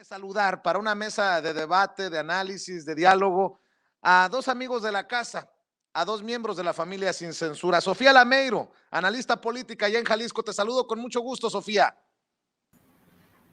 Saludar para una mesa de debate, de análisis, de diálogo a dos amigos de la casa, a dos miembros de la familia Sin Censura. Sofía Lameiro, analista política allá en Jalisco. Te saludo con mucho gusto, Sofía.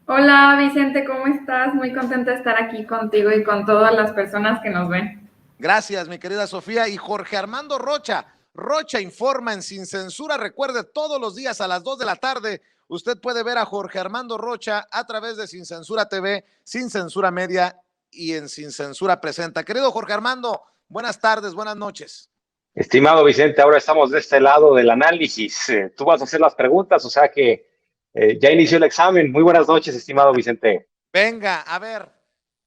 Hola Vicente, ¿cómo estás? Muy contenta de estar aquí contigo y con todas las personas que nos ven. Gracias, mi querida Sofía. Y Jorge Armando Rocha. Rocha informa en Sin Censura. Recuerde, todos los días a las 2 de la tarde, usted puede ver a Jorge Armando Rocha a través de Sin Censura TV, Sin Censura Media y en Sin Censura Presenta. Querido Jorge Armando, buenas tardes, buenas noches. Estimado Vicente, ahora estamos de este lado del análisis. Tú vas a hacer las preguntas, o sea que ya inició el examen. Muy buenas noches, estimado Vicente. Venga, a ver,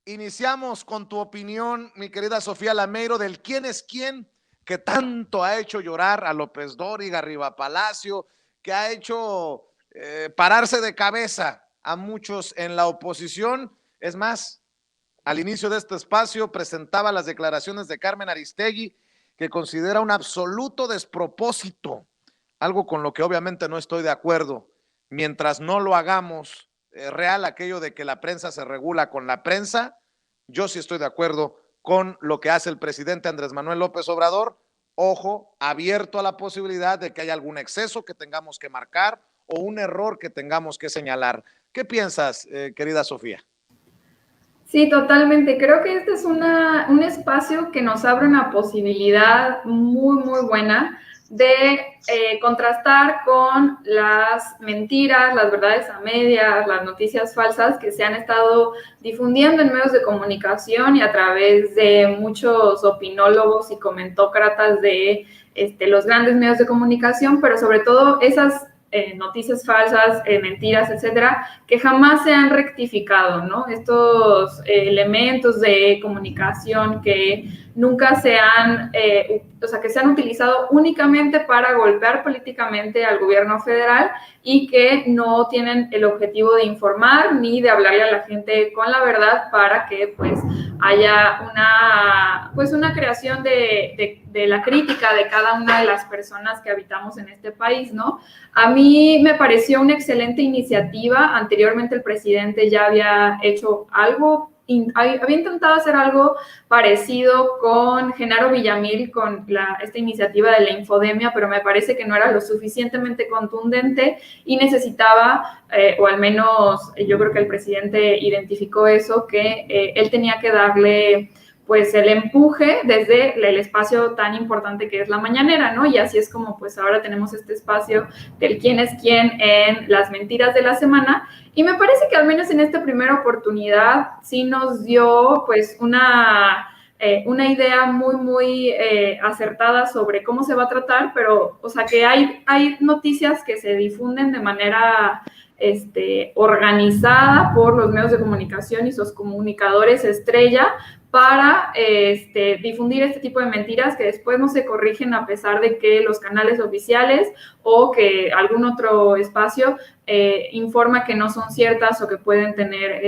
iniciamos con tu opinión, mi querida Sofía Lameiro, del quién es quién que tanto ha hecho llorar a López Dóriga, Riva Palacio, que ha hecho pararse de cabeza a muchos en la oposición. Es más, al inicio de este espacio presentaba las declaraciones de Carmen Aristegui, que considera un absoluto despropósito, algo con lo que obviamente no estoy de acuerdo. Mientras no lo hagamos real, aquello de que la prensa se regula con la prensa, yo sí estoy de acuerdo con lo que hace el presidente Andrés Manuel López Obrador. Ojo, abierto a la posibilidad de que haya algún exceso que tengamos que marcar o un error que tengamos que señalar. ¿Qué piensas, querida Sofía? Sí, totalmente. Creo que este es un espacio que nos abre una posibilidad muy, muy buena de contrastar con las mentiras, las verdades a medias, las noticias falsas que se han estado difundiendo en medios de comunicación y a través de muchos opinólogos y comentócratas de los grandes medios de comunicación, pero sobre todo esas noticias falsas, mentiras, etcétera, que jamás se han rectificado, ¿no? Estos elementos de comunicación que nunca se han, que se han utilizado únicamente para golpear políticamente al gobierno federal y que no tienen el objetivo de informar ni de hablarle a la gente con la verdad para que, pues, haya una creación de la crítica de cada una de las personas que habitamos en este país, ¿no? A mí me pareció una excelente iniciativa. Anteriormente el presidente ya había hecho algo, había intentado hacer algo parecido con Genaro Villamil, con esta iniciativa de la infodemia, pero me parece que no era lo suficientemente contundente y necesitaba, o al menos yo creo que el presidente identificó eso, que él tenía que darle pues el empuje desde el espacio tan importante que es la mañanera, ¿no? Y así es como pues ahora tenemos este espacio del quién es quién en las mentiras de la semana, y me parece que al menos en esta primera oportunidad sí nos dio pues una idea muy, muy acertada sobre cómo se va a tratar, pero, o sea, que hay noticias que se difunden de manera organizada por los medios de comunicación y sus comunicadores estrella para difundir este tipo de mentiras que después no se corrigen a pesar de que los canales oficiales o que algún otro espacio informa que no son ciertas o que pueden tener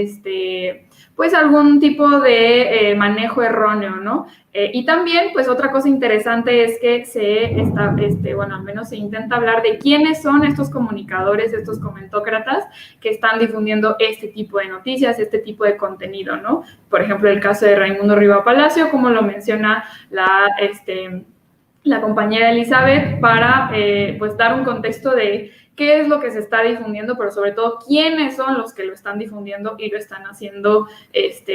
pues algún tipo de manejo erróneo, ¿no? Y también, pues otra cosa interesante es que al menos se intenta hablar de quiénes son estos comunicadores, estos comentócratas que están difundiendo este tipo de noticias, este tipo de contenido, ¿no? Por ejemplo, el caso de Raimundo Riva Palacio, como lo menciona la compañera Elizabeth, para pues dar un contexto de qué es lo que se está difundiendo, pero sobre todo quiénes son los que lo están difundiendo y lo están haciendo,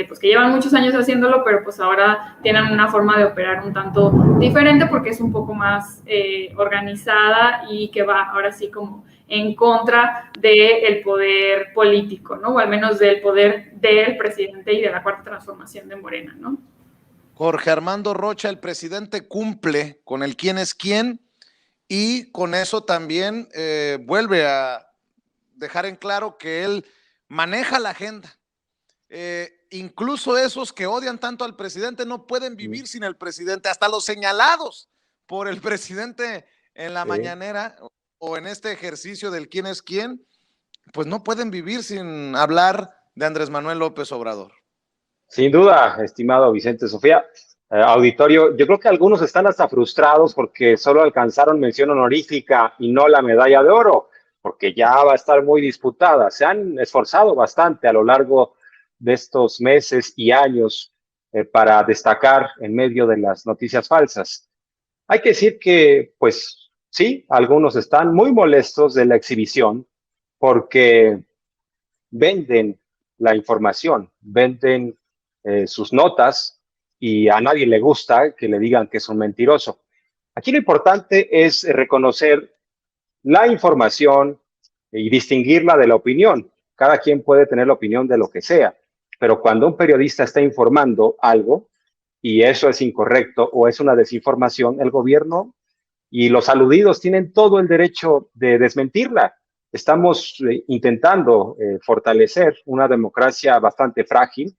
pues que llevan muchos años haciéndolo, pero pues ahora tienen una forma de operar un tanto diferente porque es un poco más organizada y que va ahora sí como en contra del poder político, ¿no? O al menos del poder del presidente y de la Cuarta Transformación de Morena, ¿no? Jorge Armando Rocha, el presidente cumple con el quién es quién y con eso también vuelve a dejar en claro que él maneja la agenda. Incluso esos que odian tanto al presidente no pueden vivir sin el presidente, hasta los señalados por el presidente en la mañanera o en este ejercicio del quién es quién, pues no pueden vivir sin hablar de Andrés Manuel López Obrador. Sin duda, estimado Vicente, Sofía, auditorio, yo creo que algunos están hasta frustrados porque solo alcanzaron mención honorífica y no la medalla de oro, porque ya va a estar muy disputada. Se han esforzado bastante a lo largo de estos meses y años para destacar en medio de las noticias falsas. Hay que decir que, pues sí, algunos están muy molestos de la exhibición porque venden la información, venden sus notas y a nadie le gusta que le digan que es un mentiroso. Aquí lo importante es reconocer la información y distinguirla de la opinión. Cada quien puede tener la opinión de lo que sea, pero cuando un periodista está informando algo y eso es incorrecto o es una desinformación, el gobierno y los aludidos tienen todo el derecho de desmentirla. Estamos intentando fortalecer una democracia bastante frágil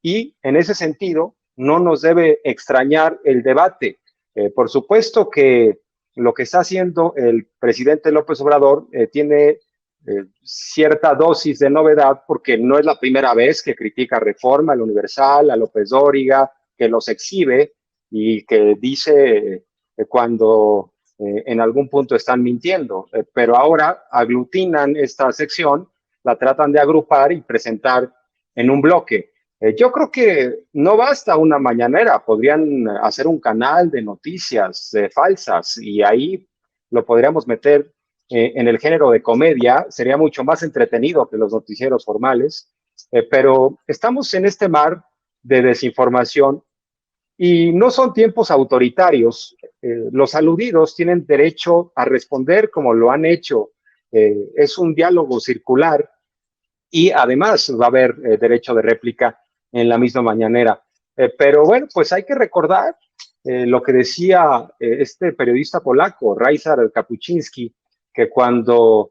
y en ese sentido no nos debe extrañar el debate. Por supuesto que lo que está haciendo el presidente López Obrador tiene cierta dosis de novedad porque no es la primera vez que critica Reforma, al Universal, a López Dóriga, que los exhibe y que dice cuando en algún punto están mintiendo, pero ahora aglutinan esta sección, la tratan de agrupar y presentar en un bloque. Yo creo que no basta una mañanera, podrían hacer un canal de noticias falsas y ahí lo podríamos meter en el género de comedia, sería mucho más entretenido que los noticieros formales, pero estamos en este mar de desinformación y no son tiempos autoritarios. Los aludidos tienen derecho a responder como lo han hecho. Es un diálogo circular y además va a haber derecho de réplica en la misma mañanera. Pero bueno, pues hay que recordar lo que decía este periodista polaco, Ryszard Kapuczynski, que cuando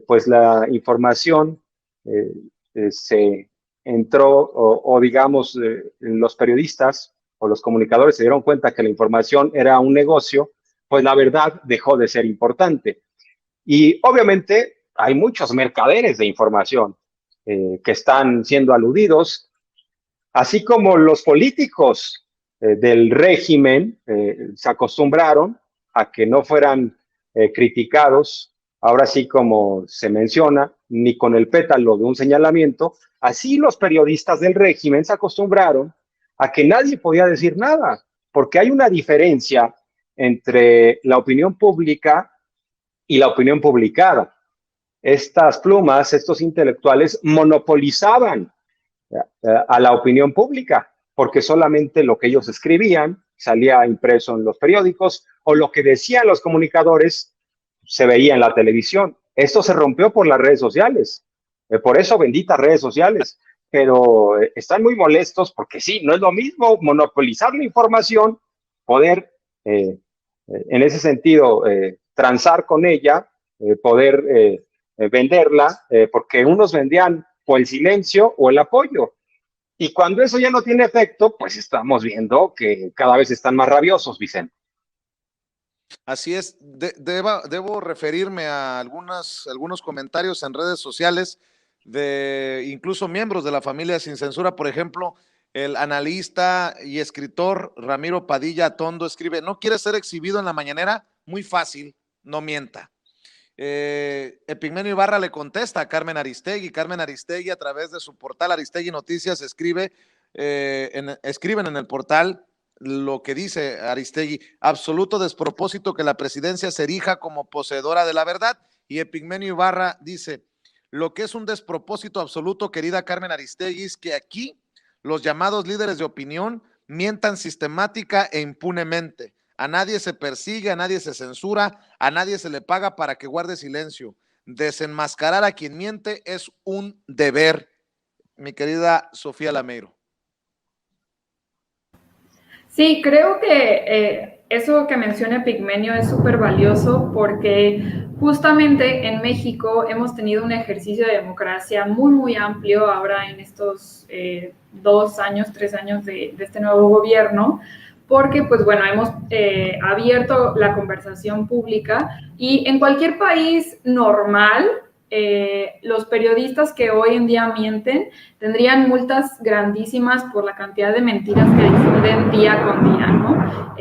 pues la información se entró o digamos los periodistas o los comunicadores se dieron cuenta que la información era un negocio, pues la verdad dejó de ser importante. Y obviamente hay muchos mercaderes de información que están siendo aludidos, así como los políticos del régimen se acostumbraron a que no fueran criticados, ahora sí como se menciona, ni con el pétalo de un señalamiento, así los periodistas del régimen se acostumbraron a que nadie podía decir nada, porque hay una diferencia entre la opinión pública y la opinión publicada. Estas plumas, estos intelectuales monopolizaban a la opinión pública, porque solamente lo que ellos escribían salía impreso en los periódicos o lo que decían los comunicadores se veía en la televisión. Esto se rompió por las redes sociales, por eso benditas redes sociales, pero están muy molestos porque sí, no es lo mismo monopolizar la información, poder en ese sentido transar con ella, poder venderla, porque unos vendían o el silencio o el apoyo. Y cuando eso ya no tiene efecto, pues estamos viendo que cada vez están más rabiosos, Vicente. Así es, debo referirme a algunos comentarios en redes sociales de incluso miembros de la familia Sin Censura. Por ejemplo, el analista y escritor Ramiro Padilla Tondo escribe: ¿no quiere ser exhibido en la mañanera? Muy fácil, no mienta. Epigmenio Ibarra le contesta a Carmen Aristegui. Carmen Aristegui, a través de su portal Aristegui Noticias, escriben en el portal lo que dice Aristegui: absoluto despropósito que la presidencia se erija como poseedora de la verdad. Y Epigmenio Ibarra dice: lo que es un despropósito absoluto, querida Carmen Aristegui, es que aquí los llamados líderes de opinión mientan sistemática e impunemente. A nadie se persigue, a nadie se censura, a nadie se le paga para que guarde silencio. Desenmascarar a quien miente es un deber, mi querida Sofía Lameiro. Sí, creo que eso que menciona Epigmenio es súper valioso porque justamente en México hemos tenido un ejercicio de democracia muy, muy amplio ahora en estos 2 años, 3 años de este nuevo gobierno, porque pues bueno, hemos abierto la conversación pública y en cualquier país normal, los periodistas que hoy en día mienten tendrían multas grandísimas por la cantidad de mentiras que difunden día con día, ¿no?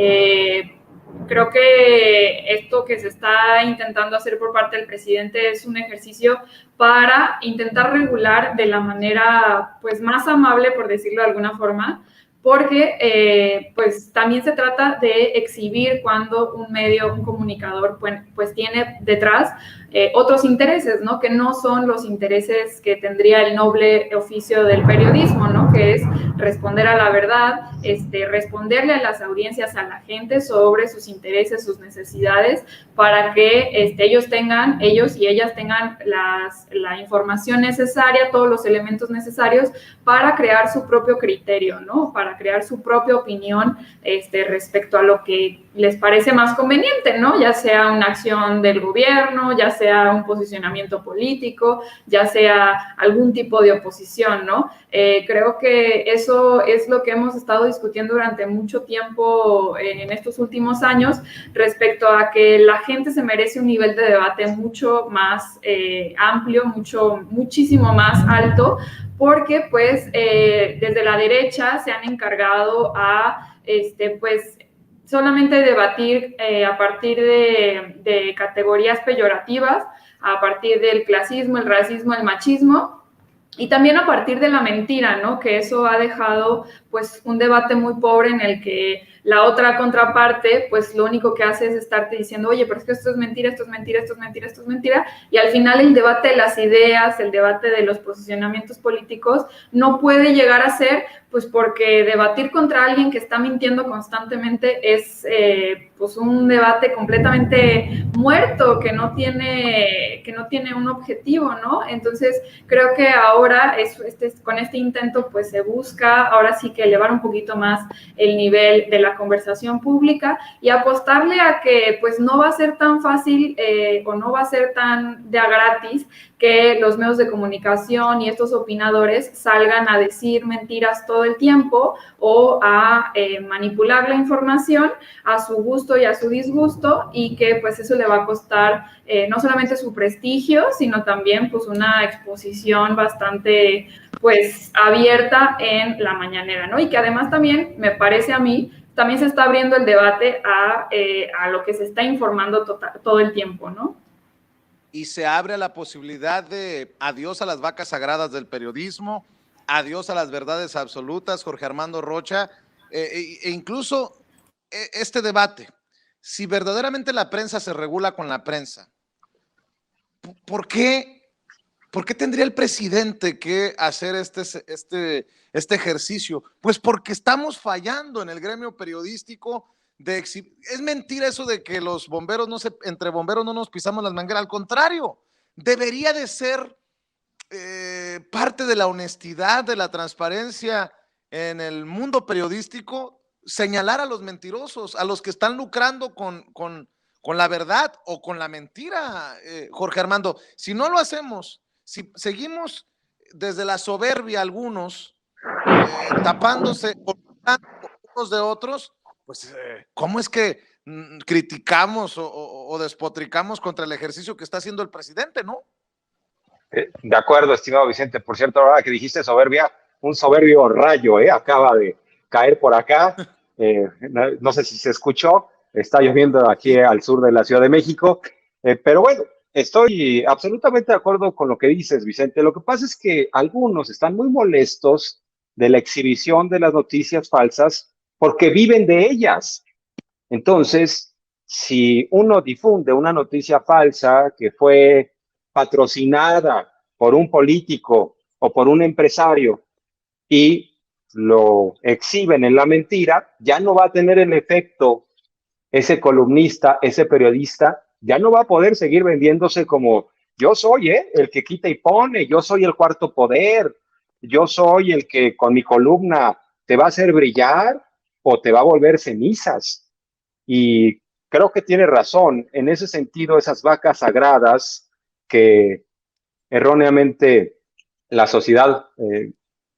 Creo que esto que se está intentando hacer por parte del presidente es un ejercicio para intentar regular de la manera pues más amable, por decirlo de alguna forma, porque pues también se trata de exhibir cuando un medio, un comunicador pues tiene detrás otros intereses, ¿no? Que no son los intereses que tendría el noble oficio del periodismo, ¿no? Que es responder a la verdad, responderle a las audiencias, a la gente sobre sus intereses, sus necesidades, para que ellos y ellas tengan la información necesaria, todos los elementos necesarios para crear su propio criterio, ¿no? Para crear su propia opinión respecto a lo que les parece más conveniente, ¿no? Ya sea una acción del gobierno, ya sea un posicionamiento político, ya sea algún tipo de oposición, ¿no? Creo que eso es lo que hemos estado discutiendo durante mucho tiempo en estos últimos años respecto a que la gente se merece un nivel de debate mucho más amplio, muchísimo más alto, porque pues desde la derecha se han encargado a pues solamente debatir a partir de categorías peyorativas, a partir del clasismo, el racismo, el machismo, y también a partir de la mentira, ¿no? Que eso ha dejado pues un debate muy pobre en el que la otra contraparte pues lo único que hace es estarte diciendo, oye, pero es que esto es mentira, esto es mentira, esto es mentira, esto es mentira, y al final el debate de las ideas, el debate de los posicionamientos políticos no puede llegar a ser, pues porque debatir contra alguien que está mintiendo constantemente es pues un debate completamente muerto, que no tiene un objetivo, ¿no? Entonces creo que ahora con este intento pues se busca ahora sí que elevar un poquito más el nivel de la conversación pública y apostarle a que pues no va a ser tan fácil o no va a ser tan de a gratis que los medios de comunicación y estos opinadores salgan a decir mentiras todo el tiempo o a manipular la información a su gusto y a su disgusto, y que pues eso le va a costar no solamente su prestigio, sino también pues una exposición bastante pues abierta en la mañanera, ¿no? Y que además también, me parece a mí, también se está abriendo el debate a lo que se está informando todo el tiempo, ¿no? Y se abre la posibilidad de adiós a las vacas sagradas del periodismo, adiós a las verdades absolutas, Jorge Armando Rocha, e incluso este debate, si verdaderamente la prensa se regula con la prensa, ¿por qué tendría el presidente que hacer este ejercicio? Pues porque estamos fallando en el gremio periodístico. Es mentira eso de que los bomberos entre bomberos no nos pisamos las mangueras, al contrario, debería de ser parte de la honestidad, de la transparencia en el mundo periodístico, señalar a los mentirosos, a los que están lucrando con la verdad o con la mentira, Jorge Armando. Si no lo hacemos, si seguimos desde la soberbia algunos, tapándose unos de otros, pues ¿cómo es que criticamos o despotricamos contra el ejercicio que está haciendo el presidente, no? De acuerdo, estimado Vicente. Por cierto, ahora que dijiste soberbia, un soberbio rayo acaba de caer por acá. No sé si se escuchó. Está lloviendo aquí al sur de la Ciudad de México. Pero bueno, estoy absolutamente de acuerdo con lo que dices, Vicente. Lo que pasa es que algunos están muy molestos de la exhibición de las noticias falsas porque viven de ellas. Entonces, si uno difunde una noticia falsa que fue patrocinada por un político o por un empresario y lo exhiben en la mentira, ya no va a tener el efecto ese columnista, ese periodista, ya no va a poder seguir vendiéndose como yo soy el que quita y pone, yo soy el cuarto poder, yo soy el que con mi columna te va a hacer brillar o te va a volver cenizas. Y creo que tiene razón. En ese sentido, esas vacas sagradas que erróneamente la sociedad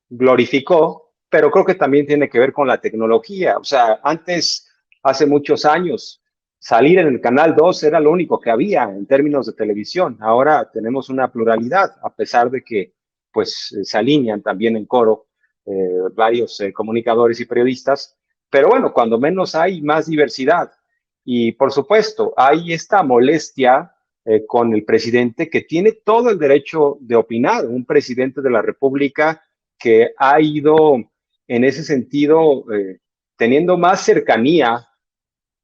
glorificó, pero creo que también tiene que ver con la tecnología. O sea, antes, hace muchos años, salir en el Canal 2 era lo único que había en términos de televisión. Ahora tenemos una pluralidad, a pesar de que pues se alinean también en coro varios comunicadores y periodistas. Pero bueno, cuando menos hay más diversidad. Y por supuesto, hay esta molestia con el presidente, que tiene todo el derecho de opinar, un presidente de la República que ha ido en ese sentido teniendo más cercanía,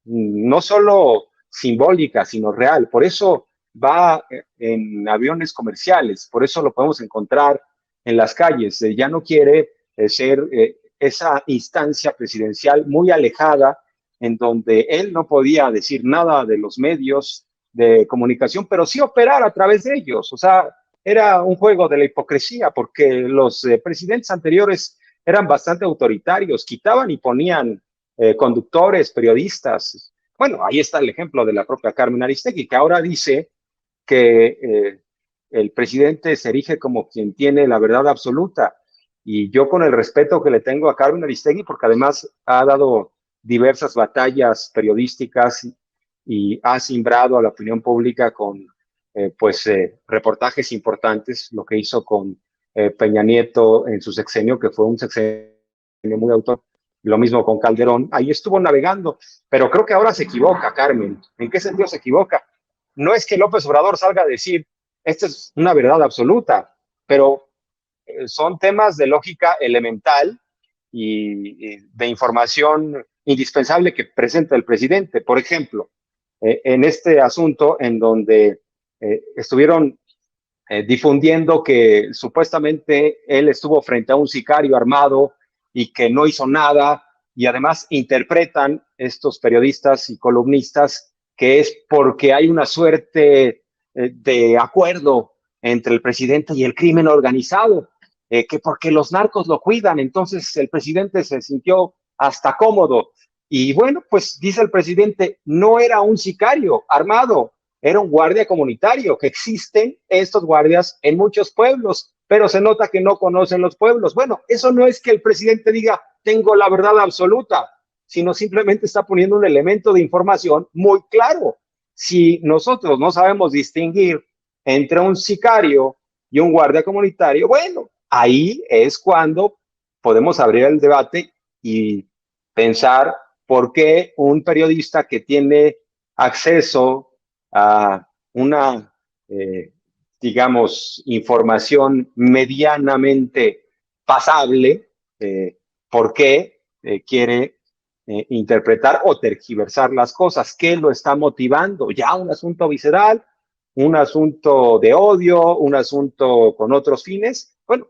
no solo simbólica, sino real. Por eso va en aviones comerciales, por eso lo podemos encontrar en las calles. Ya no quiere ser esa instancia presidencial muy alejada, en donde él no podía decir nada de los medios de comunicación, pero sí operar a través de ellos. O sea, era un juego de la hipocresía, porque los presidentes anteriores eran bastante autoritarios, quitaban y ponían conductores, periodistas. Bueno, ahí está el ejemplo de la propia Carmen Aristegui, que ahora dice que el presidente se erige como quien tiene la verdad absoluta. Y yo, con el respeto que le tengo a Carmen Aristegui, porque además ha dado diversas batallas periodísticas y ha simbrado a la opinión pública con reportajes importantes, lo que hizo con Peña Nieto en su sexenio, que fue un sexenio muy autor. Lo mismo con Calderón, ahí estuvo navegando, pero creo que ahora se equivoca, Carmen. ¿En qué sentido se equivoca? No es que López Obrador salga a decir, esta es una verdad absoluta, pero son temas de lógica elemental y de información indispensable que presenta el presidente. Por ejemplo, en este asunto en donde estuvieron difundiendo que supuestamente él estuvo frente a un sicario armado y que no hizo nada, y además interpretan estos periodistas y columnistas que es porque hay una suerte de acuerdo entre el presidente y el crimen organizado, que porque los narcos lo cuidan, entonces el presidente se sintió hasta cómodo. Y bueno, pues dice el presidente, no era un sicario armado, era un guardia comunitario, que existen estos guardias en muchos pueblos, pero se nota que no conocen los pueblos. Bueno, eso no es que el presidente diga, tengo la verdad absoluta, sino simplemente está poniendo un elemento de información muy claro. Si nosotros no sabemos distinguir entre un sicario y un guardia comunitario, bueno, ahí es cuando podemos abrir el debate y pensar por qué un periodista que tiene acceso a una, digamos, información medianamente pasable, por qué quiere interpretar o tergiversar las cosas, qué lo está motivando, ya un asunto visceral, un asunto de odio, un asunto con otros fines. Bueno,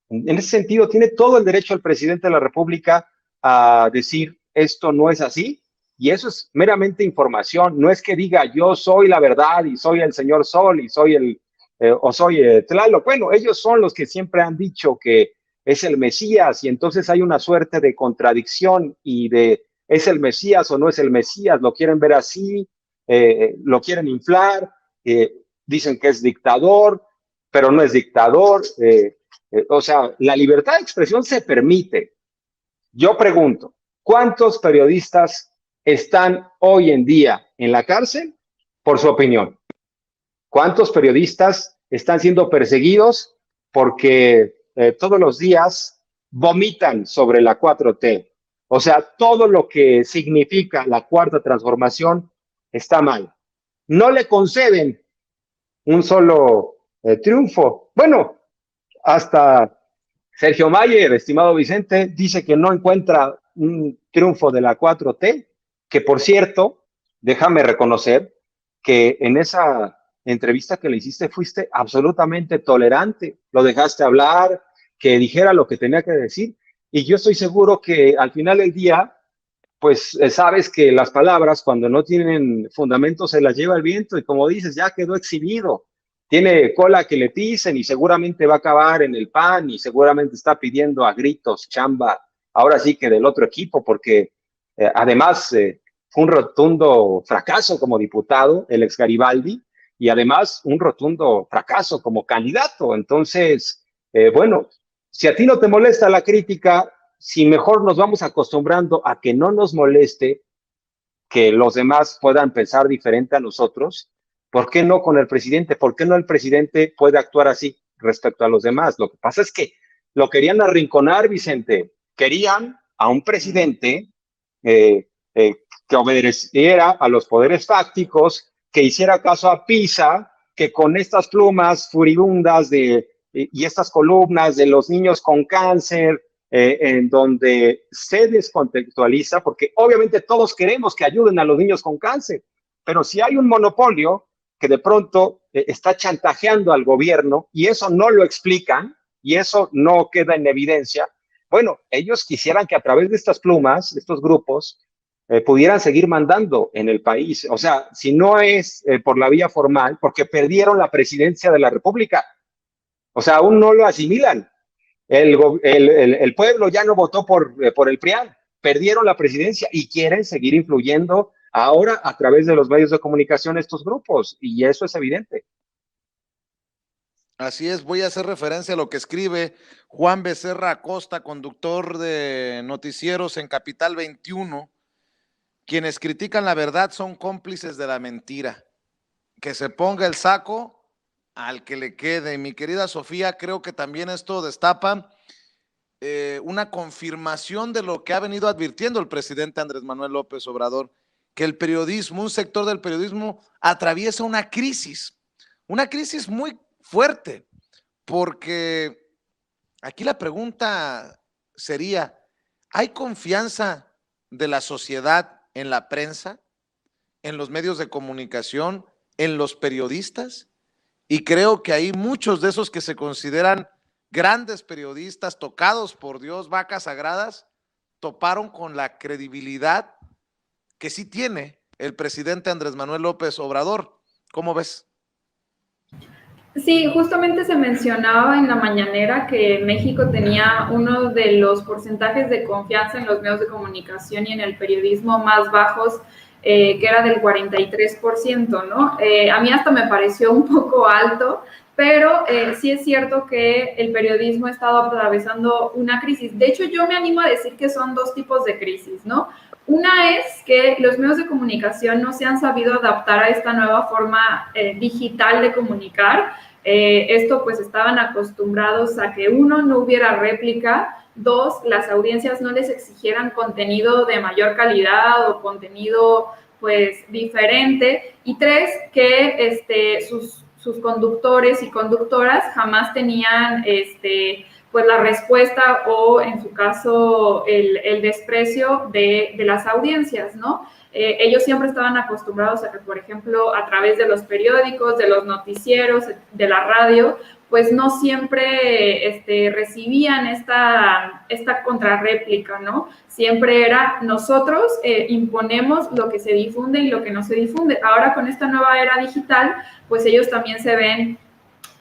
en ese sentido tiene todo el derecho el presidente de la República a decir esto no es así, y eso es meramente información. No es que diga yo soy la verdad y soy el señor Sol y soy o soy Tlaloc. Bueno, ellos son los que siempre han dicho que es el Mesías, y entonces hay una suerte de contradicción y de es el Mesías o no es el Mesías, lo quieren ver así, lo quieren inflar, dicen que es dictador, pero no es dictador. O sea, la libertad de expresión se permite. Yo pregunto, ¿cuántos periodistas están hoy en día en la cárcel por su opinión? ¿Cuántos periodistas están siendo perseguidos porque todos los días vomitan sobre la 4T? O sea, todo lo que significa la cuarta transformación está mal. No le conceden un solo triunfo. Bueno, hasta Sergio Mayer, estimado Vicente, dice que no encuentra un triunfo de la 4T, que por cierto, déjame reconocer que en esa entrevista que le hiciste fuiste absolutamente tolerante, lo dejaste hablar, que dijera lo que tenía que decir, y yo estoy seguro que al final del día, pues sabes que las palabras cuando no tienen fundamento se las lleva el viento, y como dices, ya quedó exhibido. Tiene cola que le pisen y seguramente va a acabar en el PAN y seguramente está pidiendo a gritos chamba, ahora sí que del otro equipo, porque además fue un rotundo fracaso como diputado, el ex Garibaldi, y además un rotundo fracaso como candidato. Entonces, bueno, si a ti no te molesta la crítica, si mejor nos vamos acostumbrando a que no nos moleste que los demás puedan pensar diferente a nosotros, ¿por qué no con el presidente? ¿Por qué no el presidente puede actuar así respecto a los demás? Lo que pasa es que lo querían arrinconar, Vicente. Querían a un presidente que obedeciera a los poderes fácticos, que hiciera caso a PISA, que con estas plumas furibundas y estas columnas de los niños con cáncer, en donde se descontextualiza, porque obviamente todos queremos que ayuden a los niños con cáncer, pero si hay un monopolio que de pronto está chantajeando al gobierno y eso no lo explican y eso no queda en evidencia, bueno, ellos quisieran que a través de estas plumas, estos grupos, pudieran seguir mandando en el país. O sea, si no es por la vía formal, porque perdieron la presidencia de la República. O sea, aún no lo asimilan. El pueblo ya no votó por el PRIAN, perdieron la presidencia y quieren seguir influyendo ahora a través de los medios de comunicación estos grupos, y eso es evidente. Así es, voy a hacer referencia a lo que escribe Juan Becerra Acosta, conductor de noticieros en Capital 21. Quienes critican la verdad son cómplices de la mentira. Que se ponga el saco al que le quede. Mi querida Sofía, creo que también esto destapa una confirmación de lo que ha venido advirtiendo el presidente Andrés Manuel López Obrador, que el periodismo, un sector del periodismo atraviesa una crisis muy fuerte, porque aquí la pregunta sería, ¿hay confianza de la sociedad en la prensa, en los medios de comunicación, en los periodistas? Y creo que hay muchos de esos que se consideran grandes periodistas, tocados por Dios, vacas sagradas, toparon con la credibilidad que sí tiene el presidente Andrés Manuel López Obrador. ¿Cómo ves? Sí, justamente se mencionaba en la mañanera que México tenía uno de los porcentajes de confianza en los medios de comunicación y en el periodismo más bajos, que era del 43%, ¿no? A mí hasta me pareció un poco alto, pero sí es cierto que el periodismo ha estado atravesando una crisis. De hecho, yo me animo a decir que son dos tipos de crisis, ¿no? Una es que los medios de comunicación no se han sabido adaptar a esta nueva forma digital de comunicar. Esto pues estaban acostumbrados a que uno, no hubiera réplica, dos, las audiencias no les exigieran contenido de mayor calidad o contenido pues diferente, y tres, que sus conductores y conductoras jamás tenían pues la respuesta o en su caso el desprecio de las audiencias, ¿no? Ellos siempre estaban acostumbrados a que, por ejemplo, a través de los periódicos, de los noticieros, de la radio, pues no siempre recibían esta contrarréplica, ¿no? Siempre era nosotros imponemos lo que se difunde y lo que no se difunde. Ahora con esta nueva era digital, pues ellos también se ven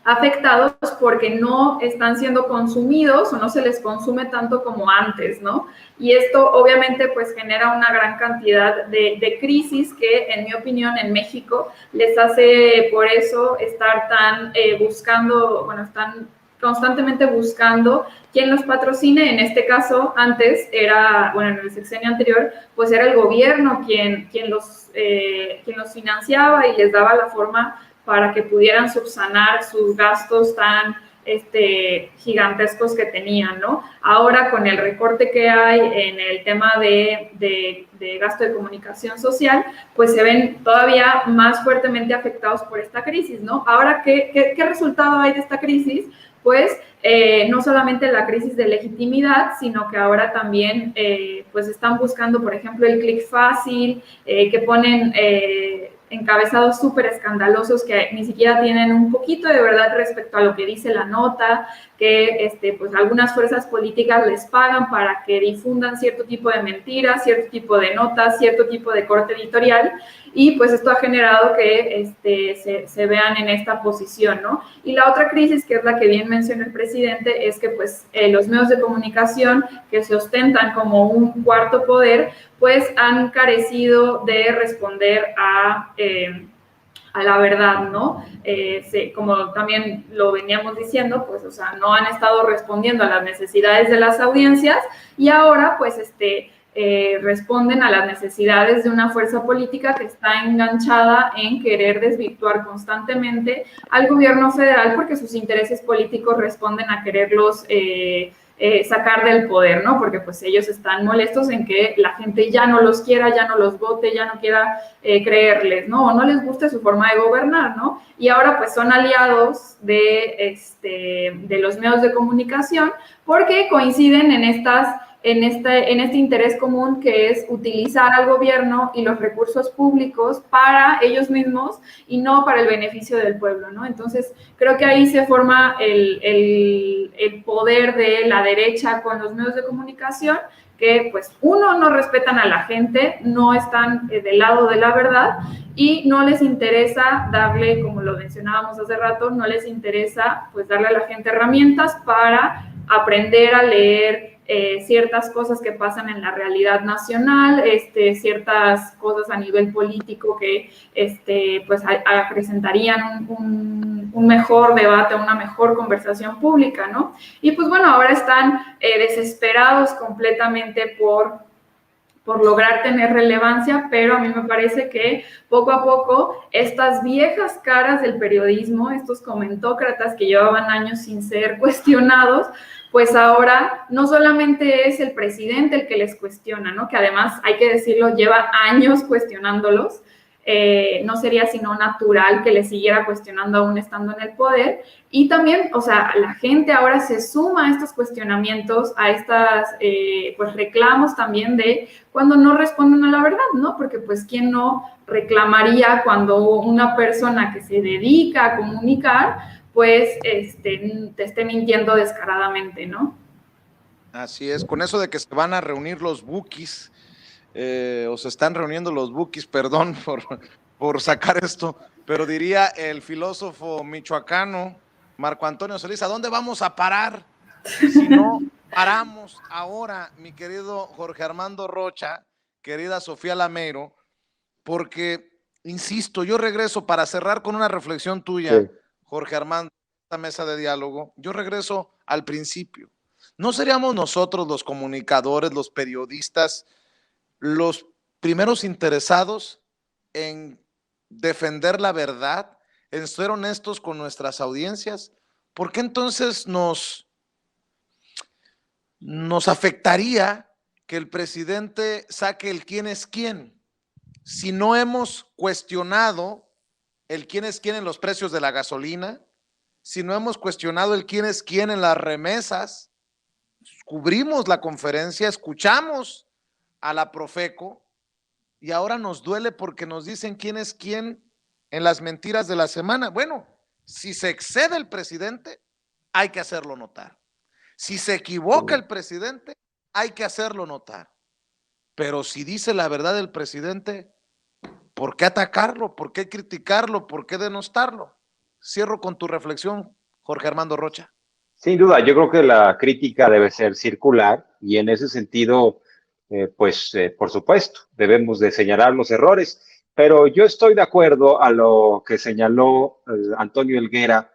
afectados porque no están siendo consumidos o no se les consume tanto como antes, ¿no? Y esto obviamente pues genera una gran cantidad de crisis que en mi opinión en México les hace por eso estar tan están constantemente buscando quién los patrocine. En este caso antes era, en el sexenio anterior, pues era el gobierno quien los financiaba y les daba la forma para que pudieran subsanar sus gastos tan gigantescos que tenían, ¿no? Ahora, con el recorte que hay en el tema de gasto de comunicación social, pues se ven todavía más fuertemente afectados por esta crisis, ¿no? Ahora, ¿qué resultado hay de esta crisis? Pues no solamente la crisis de legitimidad, sino que ahora también pues están buscando, por ejemplo, el clic fácil, que ponen encabezados súper escandalosos que ni siquiera tienen un poquito de verdad respecto a lo que dice la nota, que pues algunas fuerzas políticas les pagan para que difundan cierto tipo de mentiras, cierto tipo de notas, cierto tipo de corte editorial, y pues esto ha generado que se vean en esta posición, ¿no? Y la otra crisis, que es la que bien menciona el presidente, es que pues los medios de comunicación que se ostentan como un cuarto poder, pues han carecido de responder a la verdad, ¿no? Como también lo veníamos diciendo, pues, o sea, no han estado respondiendo a las necesidades de las audiencias y ahora, pues, responden a las necesidades de una fuerza política que está enganchada en querer desvirtuar constantemente al gobierno federal porque sus intereses políticos responden a quererlos sacar del poder, ¿no? Porque pues ellos están molestos en que la gente ya no los quiera, ya no los vote, ya no quiera creerles, ¿no? O no les guste su forma de gobernar, ¿no? Y ahora pues son aliados de los medios de comunicación porque coinciden en este interés común que es utilizar al gobierno y los recursos públicos para ellos mismos y no para el beneficio del pueblo, ¿no? Entonces, creo que ahí se forma el poder de la derecha con los medios de comunicación, que pues uno, no respetan a la gente, no están del lado de la verdad y no les interesa darle, como lo mencionábamos hace rato, no les interesa pues darle a la gente herramientas para aprender a leer ciertas cosas que pasan en la realidad nacional, ciertas cosas a nivel político que pues acrecentarían un mejor debate, una mejor conversación pública, ¿no? Y pues bueno, ahora están desesperados completamente por lograr tener relevancia, pero a mí me parece que poco a poco estas viejas caras del periodismo, estos comentócratas que llevaban años sin ser cuestionados, pues ahora no solamente es el presidente el que les cuestiona, ¿no? Que además, hay que decirlo, lleva años cuestionándolos, no sería sino natural que le siguiera cuestionando aún estando en el poder, y también, o sea, la gente ahora se suma a estos cuestionamientos, a estas, pues, reclamos también de cuando no responden a la verdad, ¿no? Porque, pues, ¿quién no reclamaría cuando una persona que se dedica a comunicar, pues, te esté mintiendo descaradamente, ¿no? Así es, con eso de que se van a reunir los bukis, o se están reuniendo los bukis, perdón por sacar esto, pero diría el filósofo michoacano Marco Antonio Solís, ¿a dónde vamos a parar si no paramos ahora, mi querido Jorge Armando Rocha, querida Sofía Lameiro? Porque, insisto, yo regreso para cerrar con una reflexión tuya, sí, Jorge Armando, esta mesa de diálogo, yo regreso al principio. ¿No seríamos nosotros los comunicadores, los periodistas, los primeros interesados en defender la verdad, en ser honestos con nuestras audiencias? ¿Por qué entonces nos afectaría que el presidente saque el quién es quién si no hemos cuestionado el quién es quién en los precios de la gasolina, si no hemos cuestionado el quién es quién en las remesas? Cubrimos la conferencia, escuchamos a la Profeco y ahora nos duele porque nos dicen quién es quién en las mentiras de la semana. Bueno, si se excede el presidente, hay que hacerlo notar. Si se equivoca el presidente, hay que hacerlo notar. Pero si dice la verdad el presidente, ¿por qué atacarlo? ¿Por qué criticarlo? ¿Por qué denostarlo? Cierro con tu reflexión, Jorge Armando Rocha. Sin duda, yo creo que la crítica debe ser circular y en ese sentido, por supuesto, debemos de señalar los errores, pero yo estoy de acuerdo a lo que señaló Antonio Helguera,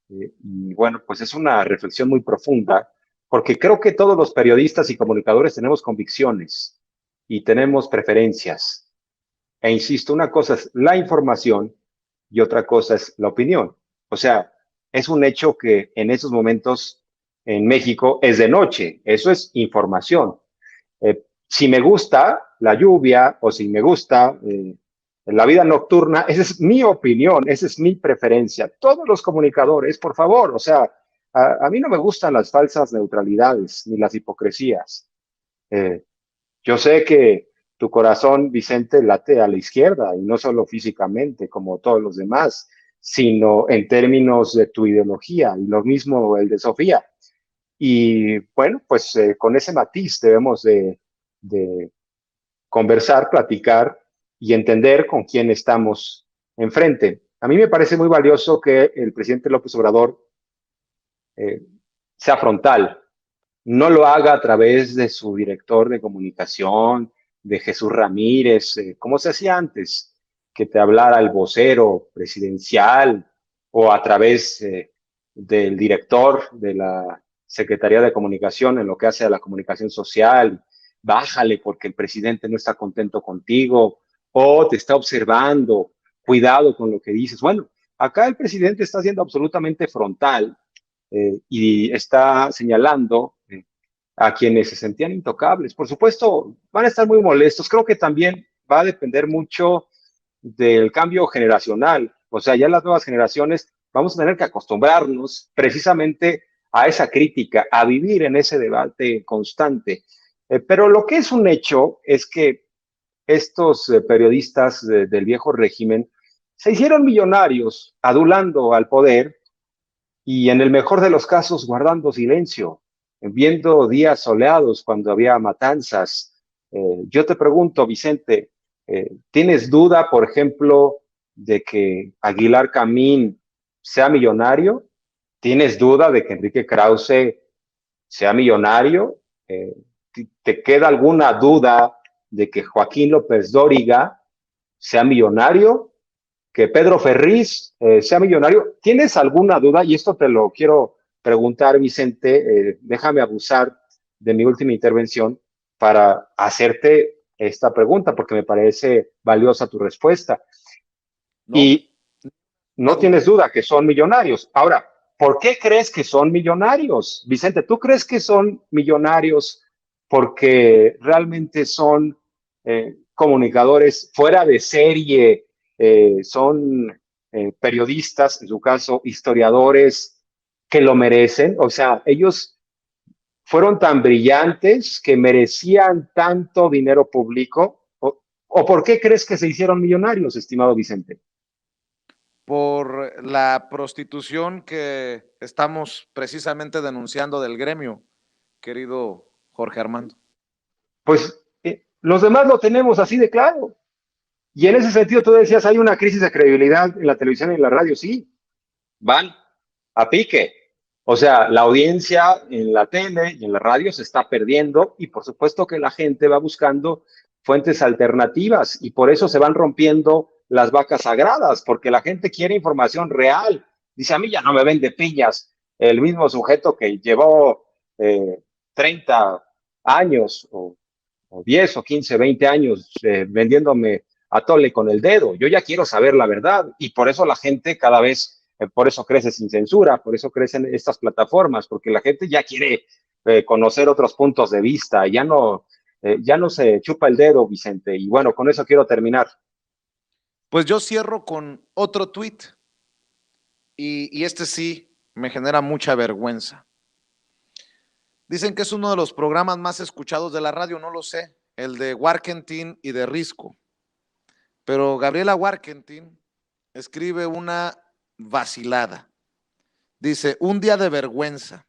y bueno, pues es una reflexión muy profunda, porque creo que todos los periodistas y comunicadores tenemos convicciones y tenemos preferencias. E insisto, una cosa es la información y otra cosa es la opinión. O sea, es un hecho que en esos momentos en México es de noche. Eso es información. Si me gusta la lluvia o si me gusta la vida nocturna, esa es mi opinión, esa es mi preferencia. Todos los comunicadores, por favor, o sea, a mí no me gustan las falsas neutralidades ni las hipocresías. Yo sé que tu corazón, Vicente, late a la izquierda y no solo físicamente como todos los demás, sino en términos de tu ideología, y lo mismo el de Sofía. Y bueno, pues con ese matiz debemos de conversar, platicar y entender con quién estamos enfrente. A mí me parece muy valioso que el presidente López Obrador sea frontal, no lo haga a través de su director de comunicación, de Jesús Ramírez, como se hacía antes, que te hablara el vocero presidencial o a través del director de la Secretaría de Comunicación en lo que hace a la comunicación social. Bájale porque el presidente no está contento contigo o te está observando, cuidado con lo que dices. Bueno, acá el presidente está siendo absolutamente frontal y está señalando a quienes se sentían intocables. Por supuesto, van a estar muy molestos. Creo que también va a depender mucho del cambio generacional. O sea, ya las nuevas generaciones vamos a tener que acostumbrarnos precisamente a esa crítica, a vivir en ese debate constante. Pero lo que es un hecho es que estos periodistas del viejo régimen se hicieron millonarios adulando al poder y en el mejor de los casos guardando silencio, viendo días soleados cuando había matanzas. Yo te pregunto, Vicente, ¿tienes duda, por ejemplo, de que Aguilar Camín sea millonario? ¿Tienes duda de que Enrique Krause sea millonario? ¿Te queda alguna duda de que Joaquín López Dóriga sea millonario? ¿Que Pedro Ferriz sea millonario? ¿Tienes alguna duda? Y esto te lo quiero preguntar, Vicente, déjame abusar de mi última intervención para hacerte esta pregunta, porque me parece valiosa tu respuesta. No, y no tienes duda que son millonarios. Ahora, ¿por qué crees que son millonarios? Vicente, ¿tú crees que son millonarios porque realmente son comunicadores fuera de serie, son periodistas, en su caso, historiadores que lo merecen? O sea, ellos fueron tan brillantes que merecían tanto dinero público. ¿O por qué crees que se hicieron millonarios, estimado Vicente? Por la prostitución que estamos precisamente denunciando del gremio, querido Jorge Armando. Pues los demás lo tenemos así de claro. Y en ese sentido tú decías, hay una crisis de credibilidad en la televisión y en la radio. Sí, van a pique. O sea, la audiencia en la tele y en la radio se está perdiendo y por supuesto que la gente va buscando fuentes alternativas y por eso se van rompiendo las vacas sagradas, porque la gente quiere información real. Dice, a mí ya no me vende piñas el mismo sujeto que llevó 30 años o 10 o 15, 20 años vendiéndome atole con el dedo. Yo ya quiero saber la verdad y por eso la gente cada vez, por eso crece sin censura, por eso crecen estas plataformas, porque la gente ya quiere conocer otros puntos de vista, ya no se chupa el dedo, Vicente. Y bueno, con eso quiero terminar. Pues yo cierro con otro tuit y este sí me genera mucha vergüenza. Dicen que es uno de los programas más escuchados de la radio, no lo sé, el de Warkentin y de Risco. Pero Gabriela Warkentin escribe una vacilada. Dice, un día de vergüenza.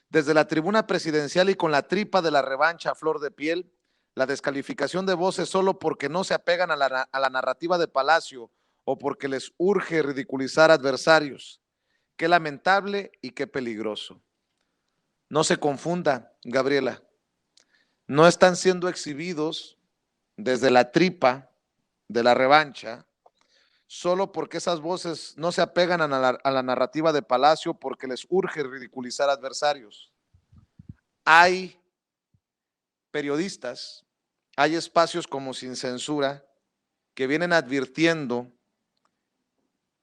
Desde la tribuna presidencial y con la tripa de la revancha a flor de piel, la descalificación de voces solo porque no se apegan a la narrativa de Palacio o porque les urge ridiculizar adversarios. Qué lamentable y qué peligroso. No se confunda, Gabriela. No están siendo exhibidos desde la tripa de la revancha solo porque esas voces no se apegan a la narrativa de Palacio porque les urge ridiculizar adversarios. Hay periodistas, hay espacios como Sin Censura que vienen advirtiendo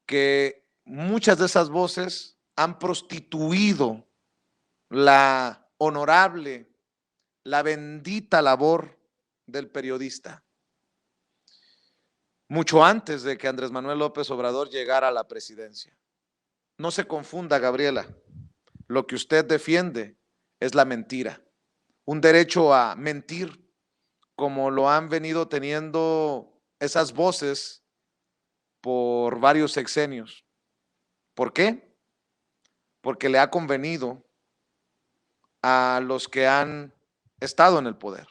que muchas de esas voces han prostituido la honorable, la bendita labor del periodista. Mucho antes de que Andrés Manuel López Obrador llegara a la presidencia. No se confunda, Gabriela. Lo que usted defiende es la mentira. Un derecho a mentir, como lo han venido teniendo esas voces por varios sexenios. ¿Por qué? Porque le ha convenido a los que han estado en el poder.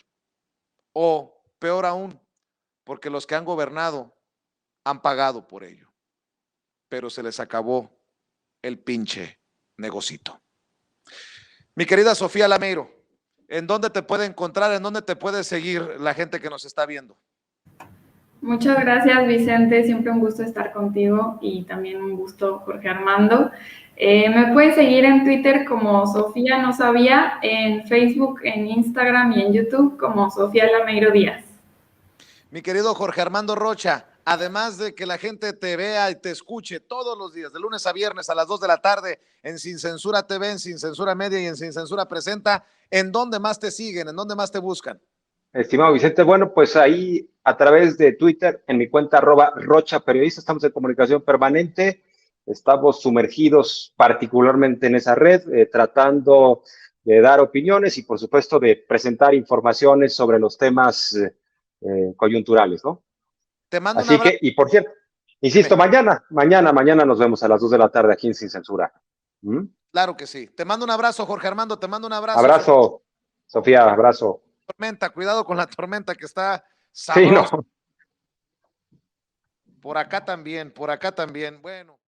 O, peor aún, porque los que han gobernado han pagado por ello. Pero se les acabó el pinche negocito. Mi querida Sofía Lameiro, ¿en dónde te puede encontrar, en dónde te puede seguir la gente que nos está viendo? Muchas gracias, Vicente. Siempre un gusto estar contigo y también un gusto, Jorge Armando. Me puedes seguir en Twitter como Sofía No Sabía, en Facebook, en Instagram y en YouTube como Sofía Lameiro Díaz. Mi querido Jorge Armando Rocha, además de que la gente te vea y te escuche todos los días, de lunes a viernes a las 2 de la tarde, en Sin Censura TV, en Sin Censura Media y en Sin Censura Presenta, ¿en dónde más te siguen? ¿En dónde más te buscan? Estimado Vicente, bueno, pues ahí a través de Twitter, en mi cuenta @Rocha Periodista, estamos en comunicación permanente, estamos sumergidos particularmente en esa red, tratando de dar opiniones y por supuesto de presentar informaciones sobre los temas coyunturales, ¿no? Te mando un Así abrazo. que, y por cierto, insisto, mañana nos vemos a las 2 de la tarde aquí en Sin Censura. ¿Mm? Claro que sí. Te mando un abrazo, Jorge Armando, te mando un abrazo. Abrazo, Sofía, abrazo. Tormenta, cuidado con la tormenta que está Sí, no. sabrosa. Por acá también, por acá también. Bueno.